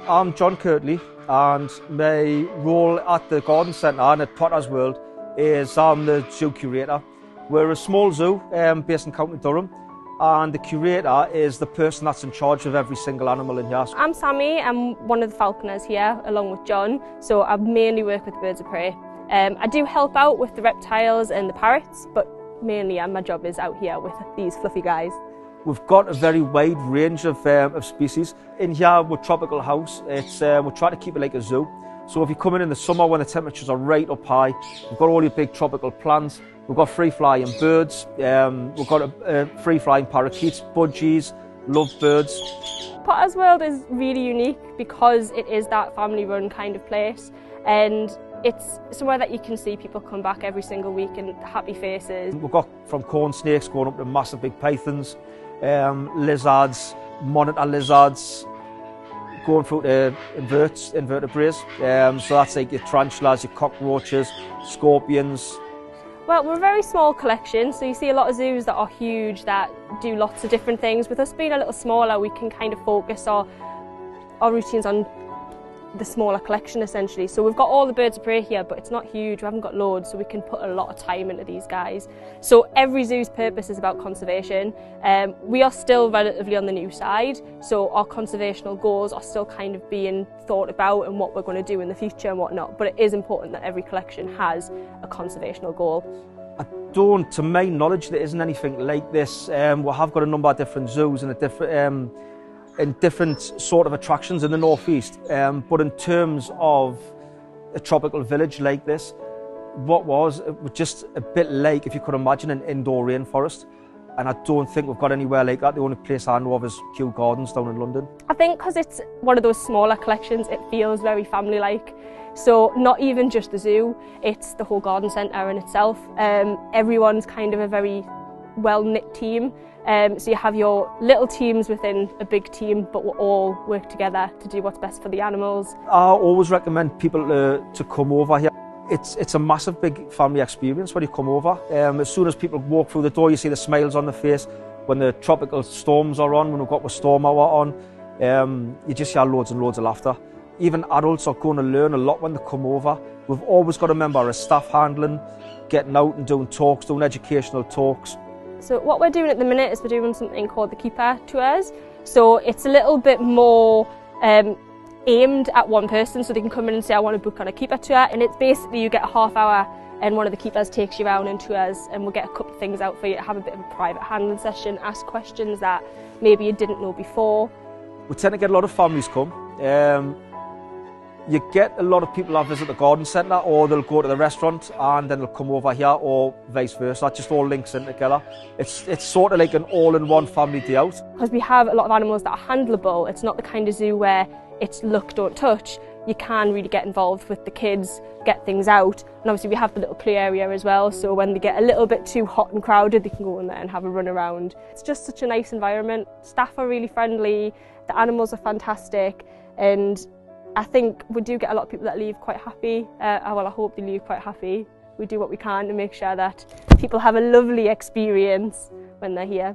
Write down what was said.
I'm John Kirtley, and my role at the Garden Centre and at Potter's World is I'm the zoo curator. We're a small zoo based in County Durham, and the curator is the person that's in charge of every single animal in here. I'm Sammy, I'm one of the falconers here along with John, so I mainly work with birds of prey. I do help out with the reptiles and the parrots, but mainly my job is out here with these fluffy guys. We've got a very wide range of species. In here, we're Tropical House. We're trying to keep it like a zoo. So if you come in the summer when the temperatures are right up high, we've got all your big tropical plants. We've got free-flying birds. We've got free-flying parakeets, budgies, lovebirds. Potter's World is really unique because it is that family-run kind of place, and it's somewhere that you can see people come back every single week and happy faces. We've got from corn snakes going up to massive big pythons, lizards, monitor lizards, going through to invertebrates. So that's like your tarantulas, your cockroaches, scorpions. Well, we're a very small collection, so you see a lot of zoos that are huge, that do lots of different things. With us being a little smaller, we can kind of focus our routines on the smaller collection essentially. So we've got all the birds of prey here, but it's not huge, we haven't got loads, so we can put a lot of time into these guys. So every zoo's purpose is about conservation. We are still relatively on the new side, so our conservational goals are still kind of being thought about and what we're going to do in the future and whatnot, but it is important that every collection has a conservational goal. To my knowledge, there isn't anything like this. We have got a number of different zoos and different sort of attractions in the northeast, but in terms of a tropical village like this, it was just a bit like, if you could imagine, an indoor rainforest, and I don't think we've got anywhere like that. The only place I know of is Kew Gardens down in London. I think because it's one of those smaller collections, it feels very family-like. So not even just the zoo, it's the whole garden centre in itself. Everyone's kind of a very well-knit team. So you have your little teams within a big team, but we'll all work together to do what's best for the animals. I always recommend people to come over here. It's a massive big family experience when you come over. As soon as people walk through the door, you see the smiles on their face. When the tropical storms are on, when we've got the storm hour on, you just hear loads and loads of laughter. Even adults are going to learn a lot when they come over. We've always got a member of staff handling, getting out and doing talks, doing educational talks. So what we're doing at the minute is we're doing something called the Keeper Tours. So it's a little bit more aimed at one person, so they can come in and say, I want to book on a keeper tour, and it's basically you get a half hour and one of the keepers takes you around and tours, and we'll get a couple of things out for you, have a bit of a private handling session, ask questions that maybe you didn't know before. We tend to get a lot of families come. You get a lot of people that visit the garden centre, or they'll go to the restaurant and then they'll come over here, or vice versa. It just all links in together. It's sort of like an all-in-one family day out. Because we have a lot of animals that are handleable, it's not the kind of zoo where it's look, don't touch. You can really get involved with the kids, get things out, and obviously we have the little play area as well, so when they get a little bit too hot and crowded, they can go in there and have a run around. It's just such a nice environment. Staff are really friendly, the animals are fantastic, and I think we do get a lot of people that leave quite happy. Well, I hope they leave quite happy. We do what we can to make sure that people have a lovely experience when they're here.